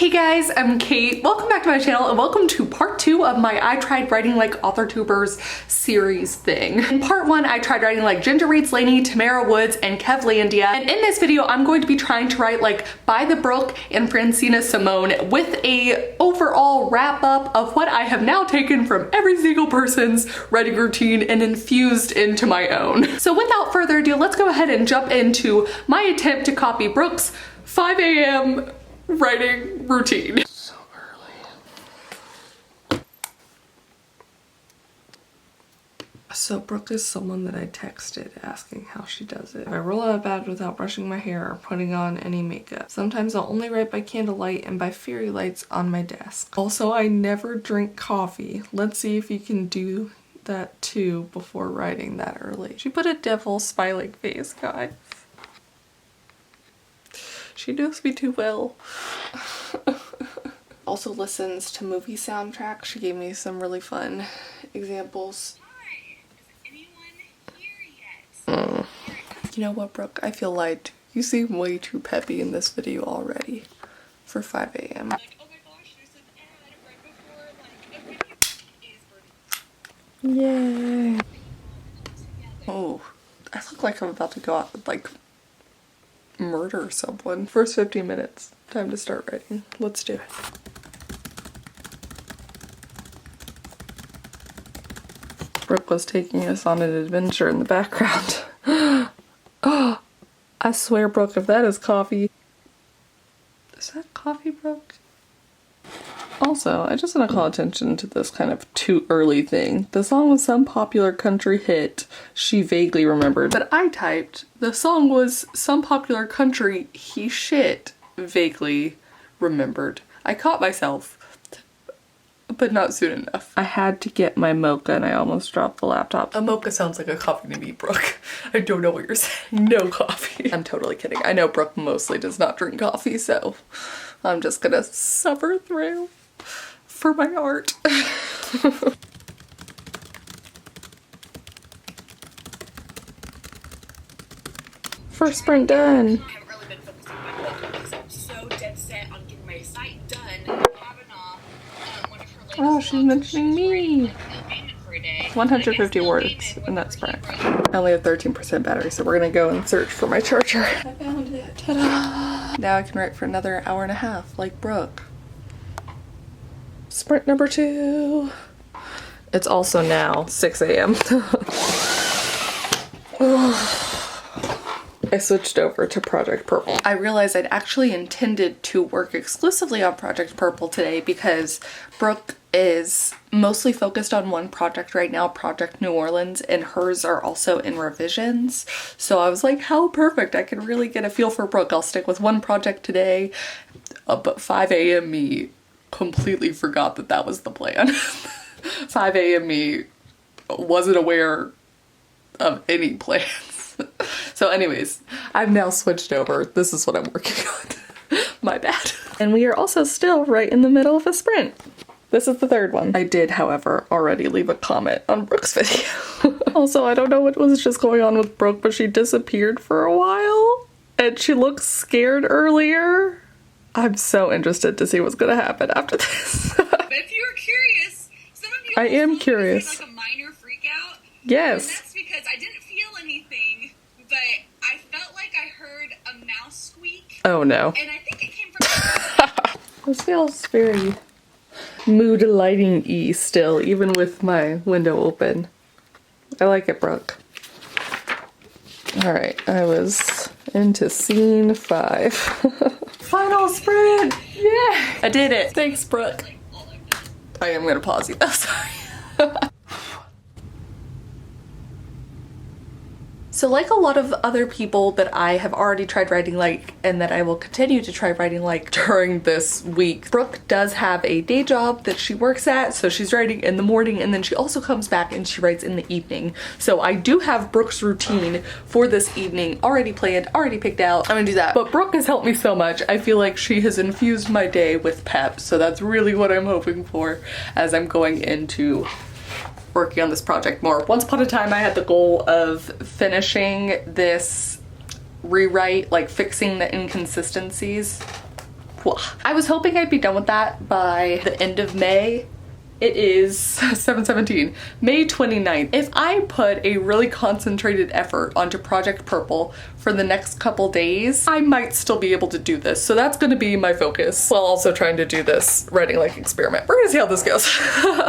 Hey guys, I'm Kate. Welcome back to my channel and welcome to part 2 of my I Tried Writing Like Authortubers series thing. In part 1, I tried writing like Ginger Reads Lainey, Tamara Woods, and Kevlandia. And in this video, I'm going to be trying to write like By the Brook and Francinca Simone with a overall wrap up of what I have now taken from every single person's writing routine and infused into my own. So without further ado, let's go ahead and jump into my attempt to copy Brooke's 5 a.m. writing routine. So early. So Brooke is someone that I texted asking how she does it. I roll out of bed without brushing my hair or putting on any makeup. Sometimes I'll only write by candlelight and by fairy lights on my desk. Also, I never drink coffee. Let's see if you can do that too before writing that early. She put a devil smiling face, guys. She knows me too well. Also listens to movie soundtracks. She gave me some really fun examples. Hi, is anyone here yet? You know what, Brooke? I feel lied. You seem way too peppy in this video already for 5 a.m. Like, oh my gosh, there's an ad right before, like, Yay. Oh, I look like I'm about to go out with like murder someone. First 15 minutes. Time to start writing. Let's do it. Brooke was taking us on an adventure in the background. Oh, I swear, Brooke, if that is coffee. Is that coffee, Brooke? Also, I just want to call attention to this kind of too early thing. The song was some popular country hit she vaguely remembered, but I typed the song was some popular country he shit vaguely remembered. I caught myself, but not soon enough. I had to get my mocha and I almost dropped the laptop. A mocha sounds like a coffee to me, Brooke. I don't know what you're saying. No coffee. I'm totally kidding. I know Brooke mostly does not drink coffee, so I'm just gonna suffer through for my art. First sprint done. I haven't really been focusing on my book because I'm so dead set on getting my site done. Cavanaugh, one of her latest Oh, she's mentioning me. 150 150 words in that sprint. I only have 13% battery, so we're gonna go and search for my charger. I found it. Ta-da! Now I can write for another hour and a half, like Brooke. Sprint number 2. It's also now 6 a.m. I switched over to Project Purple. I realized I'd actually intended to work exclusively on Project Purple today because Brooke is mostly focused on one project right now, Project New Orleans, and hers are also in revisions. So I was like, how perfect. I can really get a feel for Brooke. I'll stick with one project today. But 5 a.m. me completely forgot that that was the plan. 5 a.m. me wasn't aware of any plans. So anyways, I've now switched over. This is what I'm working on. My bad. And we are also still right in the middle of a sprint. This is the 3rd one. I did, however, already leave a comment on Brooke's video. Also, I don't know what was just going on with Brooke, but she disappeared for a while. And she looked scared earlier. I'm so interested to see what's gonna happen after this. But if you were curious, some of you I am curious. like a minor freak out. Yes. And that's because I didn't feel anything, but I felt like I heard a mouse squeak. Oh no. And I think it came from This feels very mood lighting-y still, even with my window open. I like it, Brooke. Alright, I was into scene 5. Final sprint! Yeah! I did it! Thanks, Brooke. I am gonna pause you. Oh, sorry. So like a lot of other people that I have already tried writing like and that I will continue to try writing like during this week, Brooke does have a day job that she works at, so she's writing in the morning and then she also comes back and she writes in the evening. So I do have Brooke's routine for this evening already planned, already picked out. I'm gonna do that. But Brooke has helped me so much. I feel like she has infused my day with pep, so that's really what I'm hoping for as I'm going into working on this project more. Once upon a time I had the goal of finishing this rewrite, like fixing the inconsistencies I was hoping I'd be done with that by the end of May. It is 7/17, May 29th. If I put a really concentrated effort onto Project Purple for the next couple days, I might still be able to do this. So that's gonna be my focus while also trying to do this writing like experiment. We're gonna see how this goes.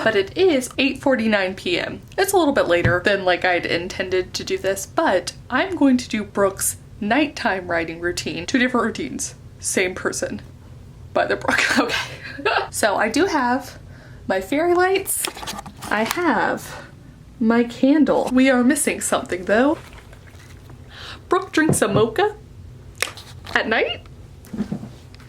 But it is 8:49 p.m. It's a little bit later than like I'd intended to do this, but I'm going to do Brooke's nighttime writing routine. 2 different routines, same person, by the Brooke. Okay. So I do have my fairy lights. I have my candle. We are missing something though. Brooke drinks a mocha at night?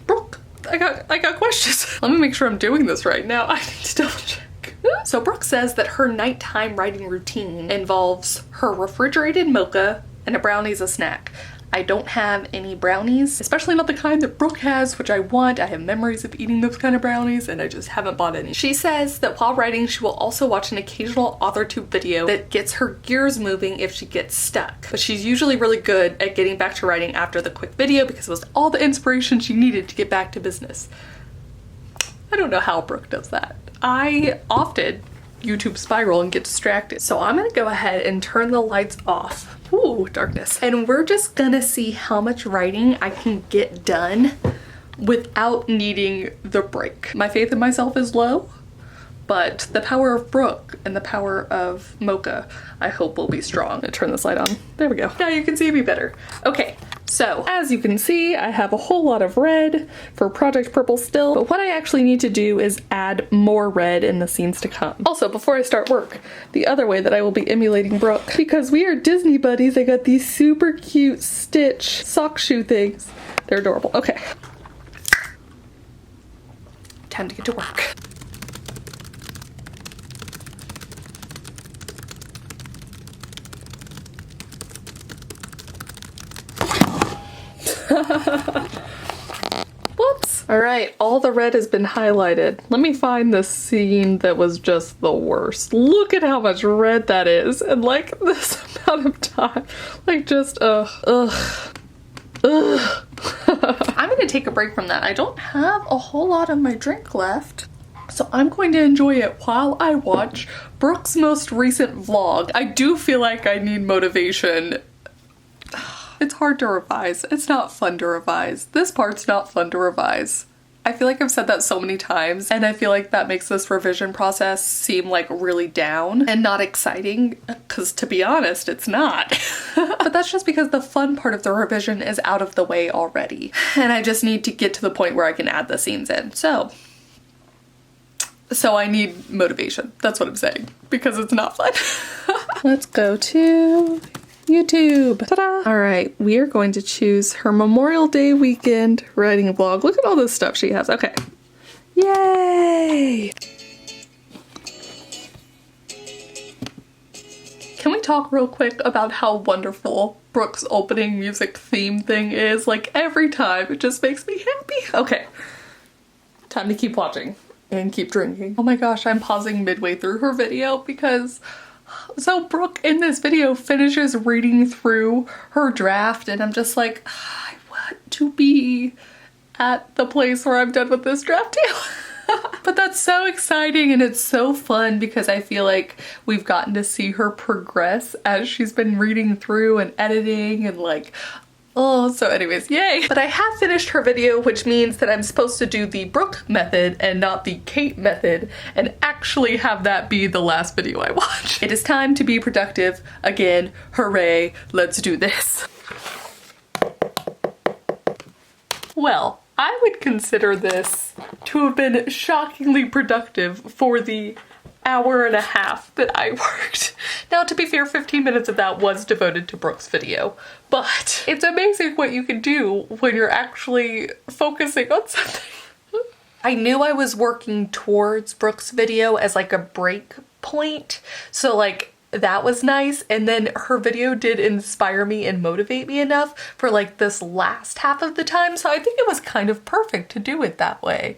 Brooke, I got questions. Let me make sure I'm doing this right now. I need to double check. So Brooke says that her nighttime writing routine involves her refrigerated mocha and a brownie as a snack. I don't have any brownies, especially not the kind that Brooke has, which I want. I have memories of eating those kind of brownies and I just haven't bought any. She says that while writing, she will also watch an occasional Authortube video that gets her gears moving if she gets stuck. But she's usually really good at getting back to writing after the quick video because it was all the inspiration she needed to get back to business. I don't know how Brooke does that. I often YouTube spiral and get distracted. So I'm gonna go ahead and turn the lights off. Ooh, darkness. And we're just gonna see how much writing I can get done without needing the break. My faith in myself is low, but the power of Brooke and the power of mocha, I hope will be strong. I'm gonna turn this light on. There we go. Now you can see me better. Okay. So as you can see, I have a whole lot of red for Project Purple still, but what I actually need to do is add more red in the scenes to come. Also, before I start work, the other way that I will be emulating Brooke, because we are Disney buddies, I got these super cute Stitch sock shoe things. They're adorable. Okay. Time to get to work. Whoops. All right, all the red has been highlighted. Let me find the scene that was just the worst. Look at how much red that is. And like this amount of time, like just, ugh. I'm gonna take a break from that. I don't have a whole lot of my drink left, so I'm going to enjoy it while I watch Brooke's most recent vlog. I do feel like I need motivation. It's hard to revise. It's not fun to revise. This part's not fun to revise. I feel like I've said that so many times, and I feel like that makes this revision process seem like really down and not exciting, because to be honest, it's not. But that's just because the fun part of the revision is out of the way already, and I just need to get to the point where I can add the scenes in. So I need motivation. That's what I'm saying, because it's not fun. Let's go to YouTube. Ta-da! All right, we are going to choose her Memorial Day weekend writing vlog. Look at all this stuff she has. Okay. Yay! Can we talk real quick about how wonderful Brooke's opening music theme thing is? Like every time, it just makes me happy. Okay, time to keep watching and keep drinking. Oh my gosh, I'm pausing midway through her video because so Brooke in this video finishes reading through her draft and I'm just like, I want to be at the place where I'm done with this draft too. But that's so exciting and it's so fun because I feel like we've gotten to see her progress as she's been reading through and editing and like, oh, so anyways, yay. But I have finished her video, which means that I'm supposed to do the Brooke method and not the Kate method and actually have that be the last video I watch. It is time to be productive again. Hooray, let's do this. Well, I would consider this to have been shockingly productive for the hour and a half that I worked. Now, to be fair, 15 minutes of that was devoted to Brooke's video, but it's amazing what you can do when you're actually focusing on something. I knew I was working towards Brooke's video as like a break point, so like that was nice, and then her video did inspire me and motivate me enough for like this last half of the time, so I think it was kind of perfect to do it that way.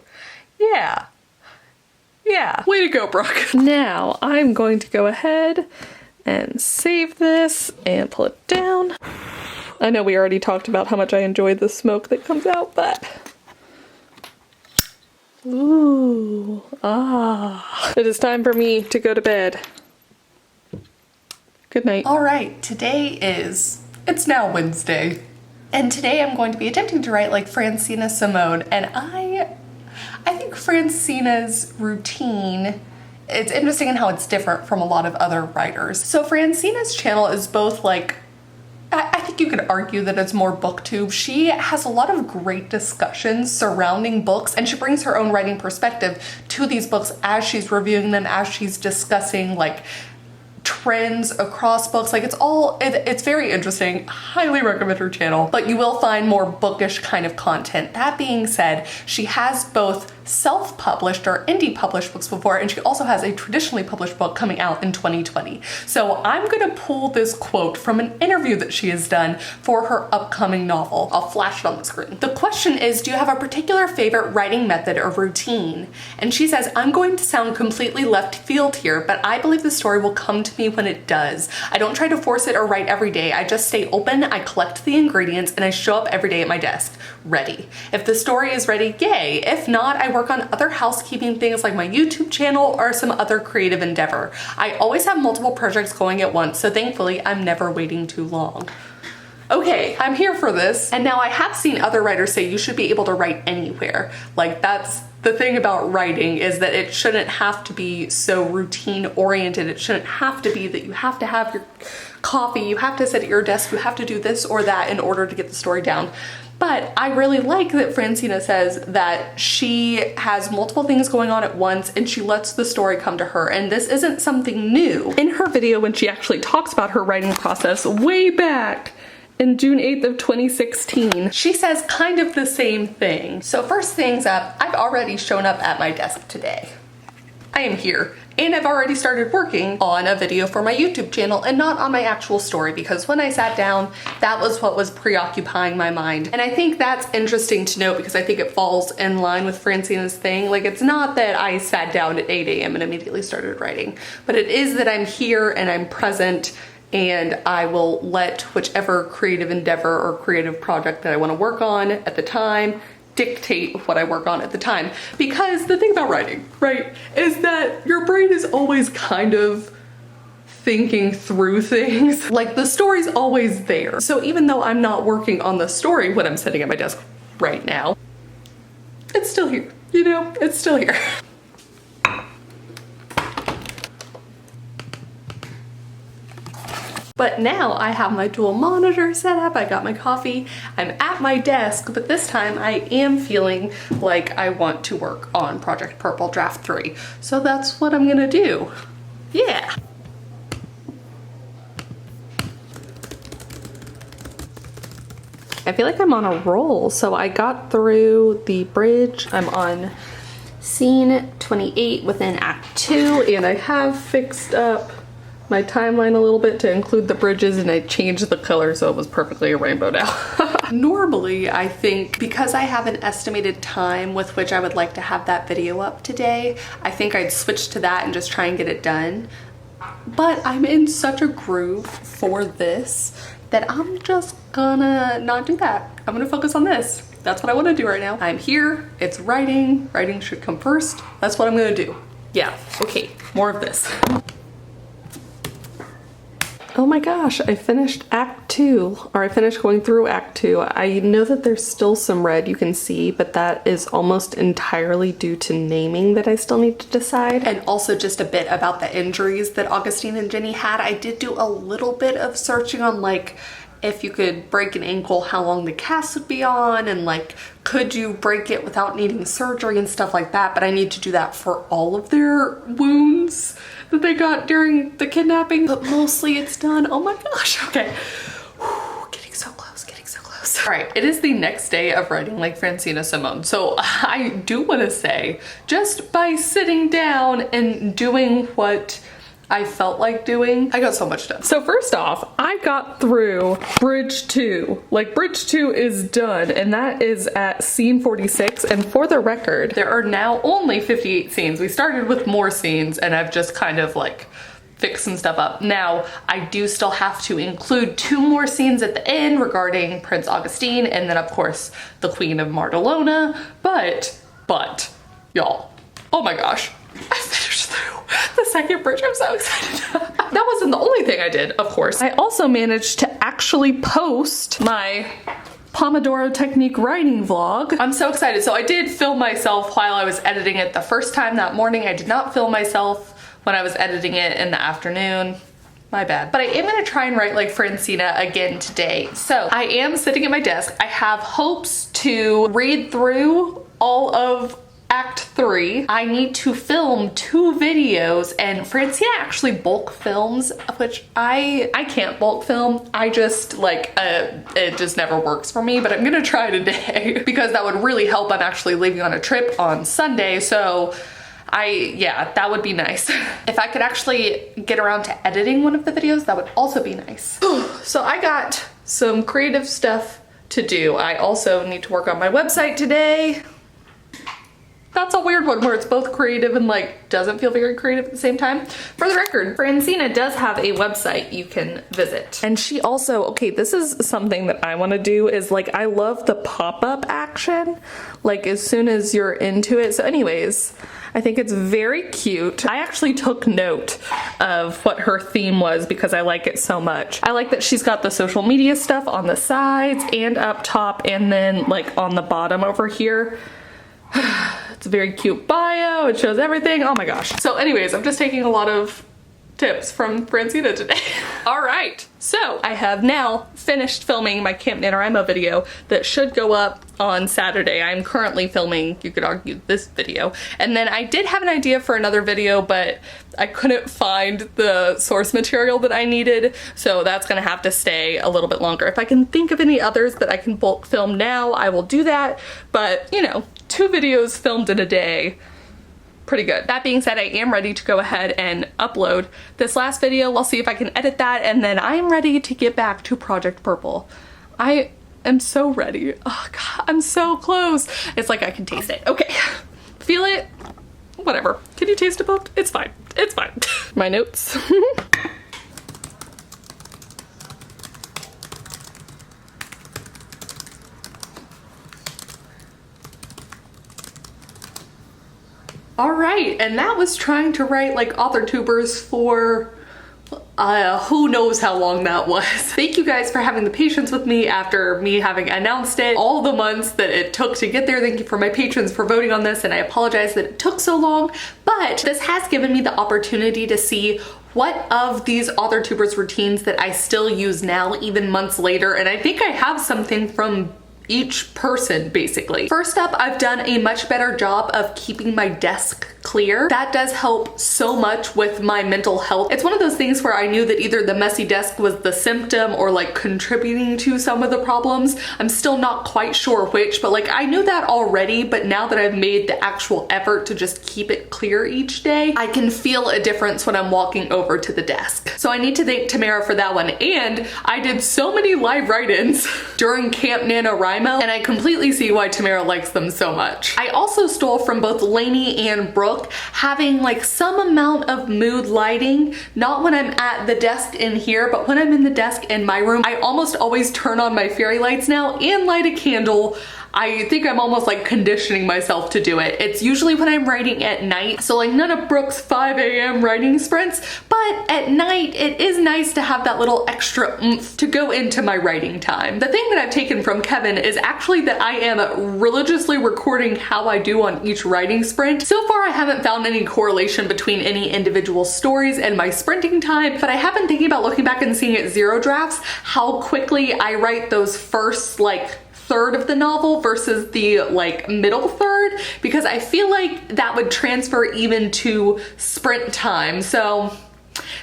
Yeah. Yeah, way to go, Brooke. Now I'm going to go ahead and save this and pull it down. I know we already talked about how much I enjoyed the smoke that comes out, but Ooh, it is time for me to go to bed. Good night. All right, it's now Wednesday. And today I'm going to be attempting to write like Francinca Simone. And I think Francina's routine, it's interesting in how it's different from a lot of other writers. So Francina's channel is both like, I think you could argue that it's more booktube. She has a lot of great discussions surrounding books, and she brings her own writing perspective to these books as she's reviewing them, as she's discussing like trends across books. Like it's very interesting. Highly recommend her channel, but you will find more bookish kind of content. That being said, she has both self-published or indie published books before, and she also has a traditionally published book coming out in 2020. So I'm gonna pull this quote from an interview that she has done for her upcoming novel. I'll flash it on the screen. The question is, do you have a particular favorite writing method or routine? And she says, I'm going to sound completely left field here, but I believe the story will come to me when it does. I don't try to force it or write every day. I just stay open, I collect the ingredients, and I show up every day at my desk, ready. If the story is ready, yay. If not, I work on other housekeeping things like my YouTube channel or some other creative endeavor. I always have multiple projects going at once, so thankfully I'm never waiting too long. Okay, I'm here for this. And now I have seen other writers say you should be able to write anywhere. Like that's the thing about writing, is that it shouldn't have to be so routine oriented. It shouldn't have to be that you have to have your coffee, you have to sit at your desk, you have to do this or that in order to get the story down. But I really like that Francina says that she has multiple things going on at once and she lets the story come to her. And this isn't something new. In her video, when she actually talks about her writing process way back in June 8th of 2016, she says kind of the same thing. So first things up, I've already shown up at my desk today. I am here, and I've already started working on a video for my YouTube channel and not on my actual story, because when I sat down, that was what was preoccupying my mind. And I think that's interesting to note because I think it falls in line with Francina's thing. Like, it's not that I sat down at 8 a.m. and immediately started writing, but it is that I'm here and I'm present, and I will let whichever creative endeavor or creative project that I want to work on at the time dictate what I work on at the time. Because the thing about writing, right, is that your brain is always kind of thinking through things. Like, the story's always there. So even though I'm not working on the story when I'm sitting at my desk right now, it's still here, you know, it's still here. But now I have my dual monitor set up, I got my coffee, I'm at my desk, but this time I am feeling like I want to work on Project Purple Draft 3. So that's what I'm gonna do. Yeah. I feel like I'm on a roll. So I got through the bridge. I'm on scene 28 within Act 2, and I have fixed up my timeline a little bit to include the bridges, and I changed the color so it was perfectly a rainbow now. Normally, I think because I have an estimated time with which I would like to have that video up today, I think I'd switch to that and just try and get it done. But I'm in such a groove for this that I'm just gonna not do that. I'm gonna focus on this. That's what I wanna do right now. I'm here, it's writing. Writing should come first. That's what I'm gonna do. Yeah, okay, more of this. Oh my gosh, I finished Act 2, or I finished going through Act 2. I know that there's still some red you can see, but that is almost entirely due to naming that I still need to decide. And also just a bit about the injuries that Augustine and Jenny had. I did do a little bit of searching on like, if you could break an ankle, how long the cast would be on, and like, could you break it without needing surgery and stuff like that, but I need to do that for all of their wounds that they got during the kidnapping, but mostly it's done. Oh my gosh, okay. Whew, getting so close, getting so close. All right, it is the next day of writing like Francinca Simone. So I do wanna say, just by sitting down and doing what I felt like doing, I got so much done. So first off, I got through Bridge 2. Like, Bridge 2 is done, and that is at scene 46. And for the record, there are now only 58 scenes. We started with more scenes, and I've just kind of like fixed some stuff up. Now, I do still have to include 2 more scenes at the end regarding Prince Augustine, and then of course, the Queen of Martelona, but, y'all, oh my gosh, I finished through the second bridge. I'm so excited. That wasn't the only thing I did, of course. I also managed to actually post my Pomodoro Technique writing vlog. I'm so excited. So I did film myself while I was editing it the first time that morning. I did not film myself when I was editing it in the afternoon. My bad. But I am gonna try and write like Francina again today. So I am sitting at my desk. I have hopes to read through all of Act 3. I need to film 2 videos, and Francina actually bulk films, which I can't bulk film. I just like, it just never works for me, but I'm gonna try today because that would really help. I'm actually leaving on a trip on Sunday, so yeah, that would be nice. If I could actually get around to editing one of the videos, that would also be nice. So I got some creative stuff to do. I also need to work on my website today. That's a weird one where it's both creative and like doesn't feel very creative at the same time. For the record, Francina does have a website you can visit. And she also, okay, this is something that I want to do is like, I love the pop-up action, like as soon as you're into it. So anyways, I think it's very cute. I actually took note of what her theme was because I like it so much. I like that she's got the social media stuff on the sides and up top and then like on the bottom over here. It's a very cute bio. It shows everything. Oh my gosh. So anyways, I'm just taking a lot of tips from Francina today. All right. So I have now finished filming my Camp NaNoWriMo video that should go up on Saturday. I'm currently filming, you could argue, this video. And then I did have an idea for another video, but I couldn't find the source material that I needed. So that's gonna have to stay a little bit longer. If I can think of any others that I can bulk film now, I will do that. But you know, 2 videos filmed in a day, pretty good. That being said, I am ready to go ahead and upload this last video. I'll see if I can edit that, and then I'm ready to get back to Project Purple. I am so ready. Oh God, I'm so close. It's like I can taste it. Okay, feel it, whatever. Can you taste it, both? It's fine, it's fine. My notes. All right, and that was trying to write like Authortubers for who knows how long that was. Thank you guys for having the patience with me after me having announced it, all the months that it took to get there. Thank you for my patrons for voting on this, and I apologize that it took so long, but this has given me the opportunity to see what of these Authortubers routines that I still use now, even months later, and I think I have something from each person basically. First up, I've done a much better job of keeping my desk clear. That does help so much with my mental health. It's one of those things where I knew that either the messy desk was the symptom or like contributing to some of the problems. I'm still not quite sure which, but like I knew that already, but now that I've made the actual effort to just keep it clear each day, I can feel a difference when I'm walking over to the desk. So I need to thank Tamara for that one. And I did so many live write-ins during Camp NaNoWriMo, and I completely see why Tamara likes them so much. I also stole from both Lainey and Brooke having like some amount of mood lighting, not when I'm at the desk in here, but when I'm in the desk in my room. I almost always turn on my fairy lights now and light a candle. I think I'm almost like conditioning myself to do it. It's usually when I'm writing at night, so like none of Brooke's 5 a.m. writing sprints, but at night it is nice to have that little extra oomph to go into my writing time. The thing that I've taken from Kevin is actually that I am religiously recording how I do on each writing sprint. So far I haven't found any correlation between any individual stories and my sprinting time, but I have been thinking about looking back and seeing at zero drafts how quickly I write those first like third of the novel versus the like middle third, because I feel like that would transfer even to sprint time. So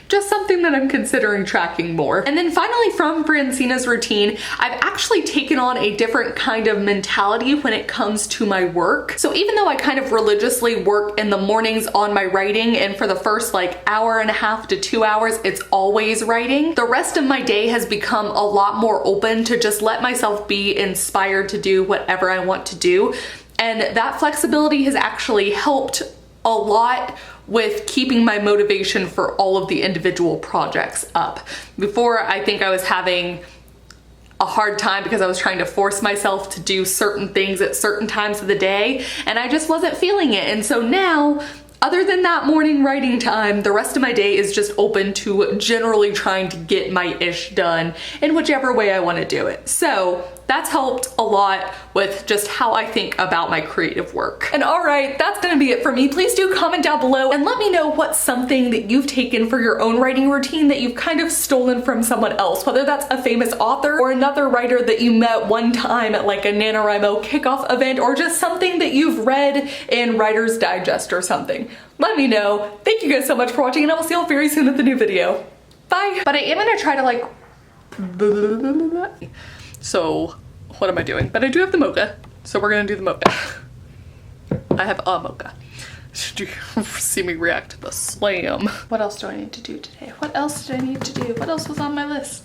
just something that I'm considering tracking more. And then finally, from Francina's routine, I've actually taken on a different kind of mentality when it comes to my work. So even though I kind of religiously work in the mornings on my writing, and for the first like hour and a half to 2 hours, it's always writing, the rest of my day has become a lot more open to just let myself be inspired to do whatever I want to do. And that flexibility has actually helped a lot with keeping my motivation for all of the individual projects up. Before, I think I was having a hard time because I was trying to force myself to do certain things at certain times of the day, and I just wasn't feeling it. And so now, other than that morning writing time, the rest of my day is just open to generally trying to get my ish done in whichever way I want to do it. So that's helped a lot with just how I think about my creative work. And all right, that's gonna be it for me. Please do comment down below and let me know what's something that you've taken for your own writing routine that you've kind of stolen from someone else, whether that's a famous author or another writer that you met one time at like a NaNoWriMo kickoff event, or just something that you've read in Writer's Digest or something. Let me know. Thank you guys so much for watching, and I will see you all very soon with the new video. Bye. But I am gonna try to like, so what am I doing? But I do have the mocha, so we're gonna do the mocha. I have a mocha. Should you see me react to the slam? What else do I need to do today? What else did I need to do? What else was on my list?